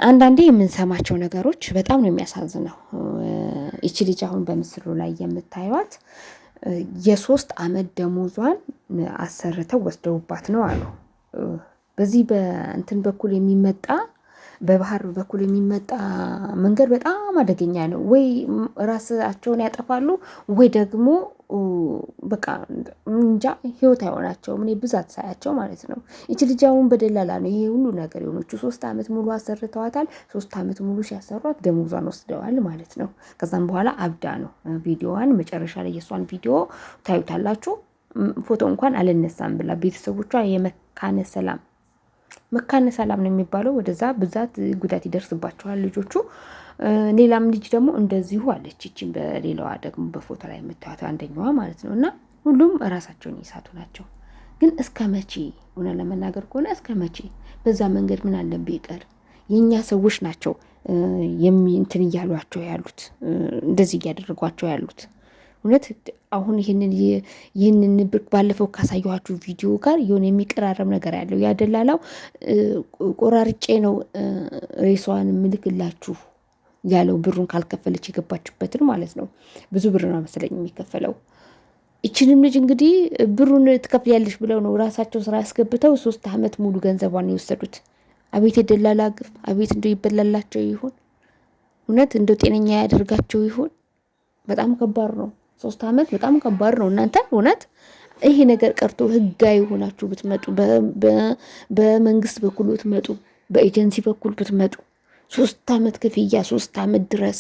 አንዳንዴ የምንሰማቸው ነገሮች በጣም ነው የሚያሳዝነው። ይቺ ልጅ አሁን በምስሉ ላይ የምታዩት የ3 አመት ደሞዟን አሰርተው ወስደውባት ነው አሉ። በዚህ በእንትን በኩል የሚመጣ በባህር በኩል የሚመጣ መንገድ በጣም አደገኛ ነው። ወይ ራሳቸውን ያጠፋሉ ወይ ደግሞ በቃ እንጃ ህይወት አይሆናቸውም። እኔ ብዛት ሳያቸው ማለት ነው። ይቺ ልጅ አሁን በደላላ ነው ይሄ ሁሉ ነገር የሆነችው። 3 አመት ሙሉ አሰርተዋታል። 3 አመት ሙሉ ሲያሰሯት ደሞዟን ወስደዋል ማለት ነው። ከዛም በኋላ አብዳ ነው። ቪዲዮዋን መጨረሻ ላይ የሷን ቪዲዮ ታዩታላችሁ። ፎቶ እንኳን አልነሳም ብላ ቤተሰቦቿ መካነ ሰላም ነው የሚባለው ወደዛ ብዛት ጉዳት ይደርስባቸዋል ልጆቹ። ሌላም ልጅ ደግሞ እንደዚሁ አለች። ይቺን በሌላዋ ደግሞ በፎቶ ላይ የምታዩት አንደኛዋ ማለት ነው። እና ሁሉም ራሳቸውን ይሳቱ ናቸው። ግን እስከ መቼ ሆነ ለመናገር ከሆነ እስከ መቼ በዛ መንገድ ምን አለብህ ይቀር? የኛ ሰዎች ናቸው እንትን እያሏቸው ያሉት እንደዚህ እያደረጓቸው ያሉት። እውነት አሁን ይህንን ባለፈው ካሳየኋችሁ ቪዲዮ ጋር የሆነ የሚቀራረብ ነገር ያለው ያደላላው ቆራርጬ ነው ሬሷን ምልክላችሁ ያለው ብሩን ካልከፈለች የገባችበትን ማለት ነው። ብዙ ብር ነው መሰለኝ የሚከፈለው። እቺንም ልጅ እንግዲህ ብሩን ትከፍያለሽ ብለው ነው ራሳቸው ስራ ያስገብተው 3 አመት ሙሉ ገንዘቧን የወሰዱት። አቤት የደላላ ግፍ! አቤት እንደው ይበላላቸው ይሆን? እውነት እንደው ጤነኛ ያደርጋቸው ይሆን? በጣም ከባድ ነው። 3 አመት በጣም ከባድ ነው። እናንተ እውነት ይሄ ነገር ቀርቶ ህጋዊ ሆናችሁ ብትመጡ፣ በመንግስት በኩል ብትመጡ፣ በኤጀንሲ በኩል ብትመጡ 3 አመት ክፍያ 3 አመት ድረስ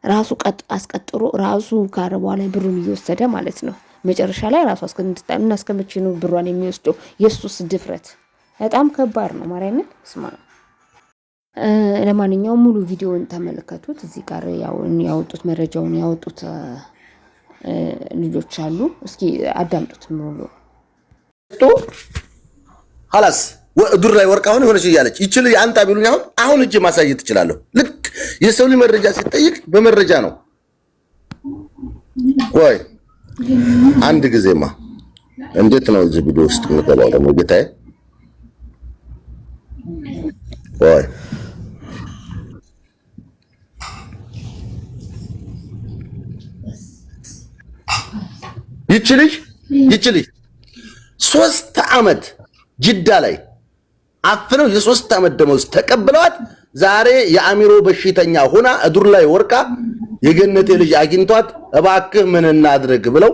ራሱ አስቀጥሮ ራሱ ካረቧ ላይ ብሩን እየወሰደ ማለት ነው። መጨረሻ ላይ ራሱ እስከመቼ ነው ብሯን የሚወስደው? የሱስ ድፍረት በጣም ከባድ ነው። ማርያምን ስማ። ለማንኛውም ሙሉ ቪዲዮውን ተመልከቱት። እዚህ ጋር ያወጡት መረጃውን ያወጡት ልጆች አሉ። እስኪ አዳምጡት ሙሉ خلاص ዱር ላይ ወርቃውን ሆነች እያለች ይችል አንተ ቢሉኝ አሁን እጄ ማሳየት እችላለሁ። ልክ የሰው ልጅ መረጃ ሲጠይቅ በመረጃ ነው። ቆይ አንድ ጊዜማ እንዴት ነው እዚህ ቪዲዮ ውስጥ የምገባው ደግሞ ጌታዬ? ቆይ ይችልሽ 3 አመት ጅዳ ላይ አፍነው የ3 አመት ደሞዝ ተቀብለዋት ዛሬ የአሚሮ በሽተኛ ሆና እዱር ላይ ወርቃ የገነቴ ልጅ አግኝቷት እባክህ ምን እናድርግ ብለው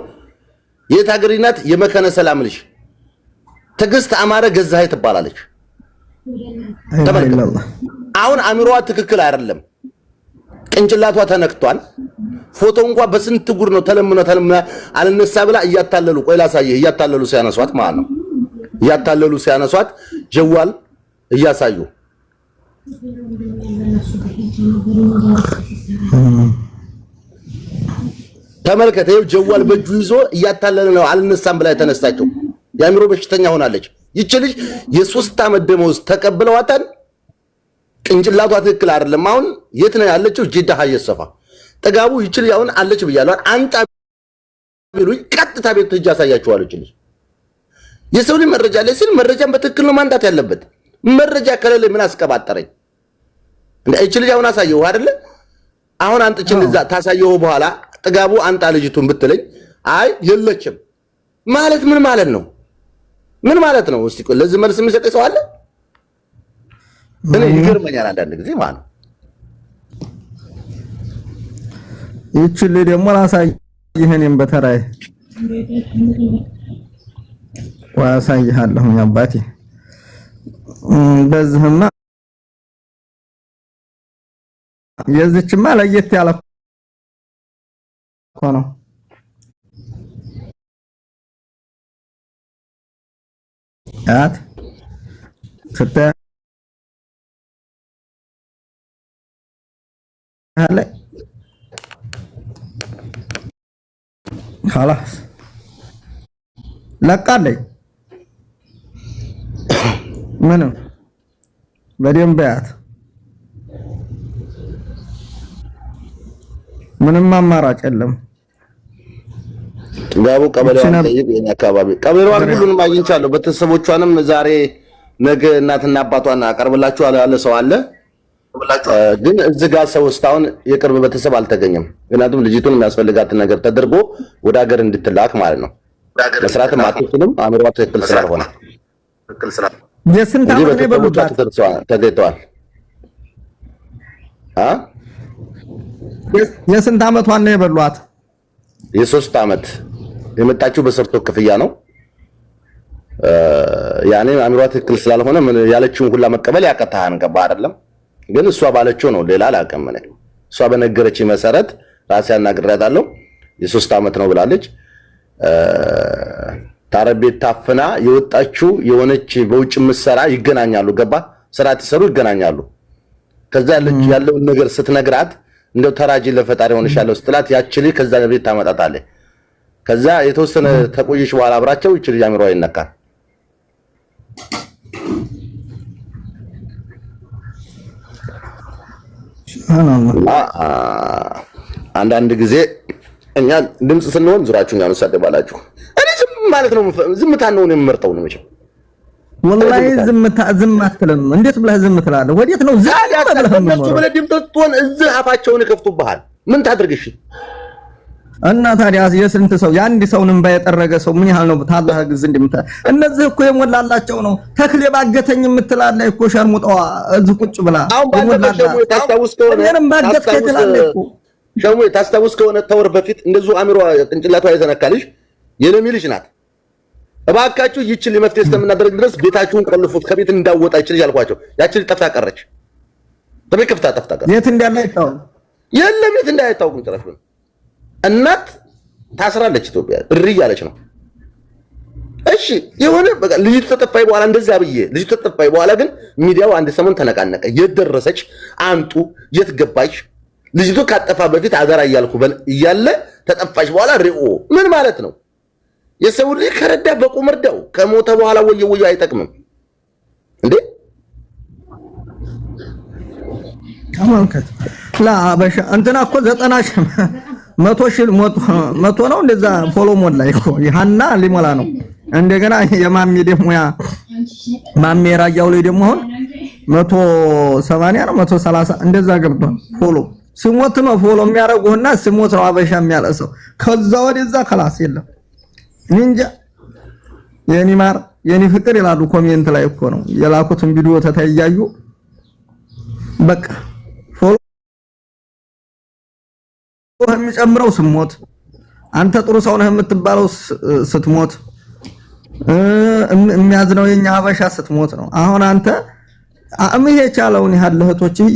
የታገሪናት የመከነ ሰላም ልጅ ትግስት አማረ ገዛይ ትባላለች። ተመልከቱ። አሁን አሚሮዋ ትክክል አይደለም። ቅንጭላቷ ተነክቷል። ፎቶ እንኳን በስንት ጉር ነው ተለምኖ አልነሳ ብላ እያታለሉ ቆይ ላሳየህ። እያታለሉ ሲያነሷት ማለት ነው። እያታለሉ ሲያነሷት ጀዋል እያሳዩ ተመልከተ። ይኸው ጀዋል በእጁ ይዞ እያታለለ ነው አልነሳም ብላ የተነሳቸው የአሚሮ በሽተኛ ሆናለች። ይቺ ልጅ የ3 አመት ደሞዝ ተቀብለዋታል። ቅንጭላቷ ትክክል አይደለም። አሁን የት ነው ያለችው? ጅዳ ሀየሰፋ ጥጋቡ ይቺ ልጅ አሁን አለች ብያለሁ። አንጣ ቢሉኝ ቀጥታ ቤት ሂጅ አሳያችኋለሁ። ይቺ ልጅ የሰው ልጅ መረጃ ላይ ሲል መረጃን በትክክል ነው ማንጣት ያለበት። መረጃ ከሌለ ምን አስቀባጠረኝ? ይቺ ልጅ አሁን አሳየው አይደለ? አሁን አንጥቼ እንደዛ ታሳየው በኋላ ጥጋቡ አንጣ ልጅቱን ብትለኝ አይ የለችም ማለት ምን ማለት ነው? ምን ማለት ነው? እስቲ ለዚህ መልስ የሚሰጥ ሰው አለ? እኔ ይገርመኛል አንዳንድ ጊዜ ማለት ነው። ይችል ደግሞ ላሳይህ እኔም በተራዬ ዋሳይሃለሁ አባቴ። በዚህማ የዚችማ ለየት ያለ እኮ ነው። አት ስታይ هلا خلاص ለቃለኝ ምንም በደንብ ያት ምንም አማራጭ የለም። ጋቡ ቀበሌዋን ጠይቅ። የኛ አካባቢ ቀበሌዋን ሁሉንም አግኝቻለሁ። ቤተሰቦቿንም ዛሬ ነገ እናትና አባቷን አቀርብላችኋለሁ ያለ ሰው አለ። ግን እዚህ ጋር ሰው እስካሁን የቅርብ ቤተሰብ አልተገኘም። ምክንያቱም ልጅቱን የሚያስፈልጋትን ነገር ተደርጎ ወደ ሀገር እንድትላክ ማለት ነው። መስራትም አትችልም አእምሮዋ ትክክል ስላልሆነ የስንት ዓመት ነው የበሉት? ተገኝተዋል። የስንት ዓመቷን ነው የበሏት? የ3 ዓመት የመጣችው በሰርቶ ክፍያ ነው። ያኔ አእምሮዋ ትክክል ስላልሆነ ያለችውን ሁላ መቀበል ያቀታህን ገባ አይደለም። ግን እሷ ባለችው ነው፣ ሌላ አላውቅም። እሷ በነገረችኝ መሰረት ራሴ አናግሬያታለሁ። የ3 ዓመት ነው ብላለች። ታረቤት ታፍና የወጣችው የሆነች በውጭ ምሰራ ይገናኛሉ። ገባ ስራ ትሰሩ ይገናኛሉ። ከዛ ያለውን ነገር ስትነግራት እንደው ተራጂ ለፈጣሪ ሆነሻለሁ ስትላት ያችሊ ከዛ ቤት ታመጣታለች። ከዛ የተወሰነ ተቆየች በኋላ አብራቸው ይችል አእምሮዋ ይነካል። አንዳንድ ጊዜ እኛ ድምጽ ስንሆን ዙራችሁን ያነሳደባላችሁ። እኔ ዝም ማለት ነው፣ ዝምታን ነው የምመርጠው ነው መቼም። ወላሂ ዝም አትልም። እንዴት ብለህ ዝም ትላለህ? ወዴት ነው ዝም ብለህ እነሱ ብለህ ድምፅ ስትሆን እዚህ አፋቸውን ይከፍቱብሃል። ምን ታድርግሽ? እና ታዲያ የስንት ሰው የአንድ ሰውን እንባ የጠረገ ሰው ምን ያህል ነው ታላህ ግዝ እንደምታ እነዚህ እኮ የሞላላቸው ነው። ተክሌ ባገተኝ የምትላለህ እኮ ሸርሙጣዋ እዚህ ቁጭ ብላ የሞላላቸው ታስታውስ ከሆነ ሸሙ ታስታውስ ከሆነ ተወር በፊት እንደዚሁ አእምሮ ቅንጭላቷ የተነካልሽ የለሚ ልጅ ናት። እባካችሁ ይችል ለመፍትሄ እስከምናደርግ ድረስ ቤታችሁን ቆልፉት ከቤት እንዳወጣ ይችላል ያልኳቸው። ያችል ጠፍታ ቀረች። ተበከፍታ ጠፍታ ቀረች። የት እንዳለ አይታወቅ የለም የት እንዳይታወቅ እንጨራሽ ነው። እናት ታስራለች። ኢትዮጵያ እሪ ያለች ነው። እሺ የሆነ በቃ ልጅቱ ተጠፋይ በኋላ እንደዛ ብዬ ልጅቱ ተጠፋይ በኋላ ግን ሚዲያው አንድ ሰሞን ተነቃነቀ። የት ደረሰች አንጡ የት ገባች ልጅቱ ካጠፋ በፊት አገራ እያልኩ እያለ ተጠፋች በኋላ ሪኦ ምን ማለት ነው? የሰው ልጅ ከረዳ በቁም እርዳው። ከሞተ በኋላ ወየው አይጠቅምም እንዴ? ከማንከት ለአበሻ እንትና እኮ 100 ነው እንደዛ ፎሎ ሞላ እኮ ይሃና ሊሞላ ነው። እንደገና የማሚ ደግሞ ያ ማሚ ራያው ላይ ደግሞ አሁን 180 ነው 130 እንደዛ ገብቷል ፎሎ። ሲሞት ነው ፎሎ የሚያረጉና ሲሞት ነው አበሻ የሚያለሰው። ከዛ ወደዛ خلاص የለም እንጃ። የኔ ማር የኔ ፍቅር ይላሉ ኮሜንት ላይ እኮ ነው የላኩትን ቪዲዮ ተታያዩ። በቃ ፎሎ የሚጨምረው ስሞት አንተ ጥሩ ሰው ነህ የምትባለው ስትሞት የሚያዝነው የኛ ሀበሻ ስትሞት ነው። አሁን አንተ አምሄ ቻለውን ያህል እህቶችህ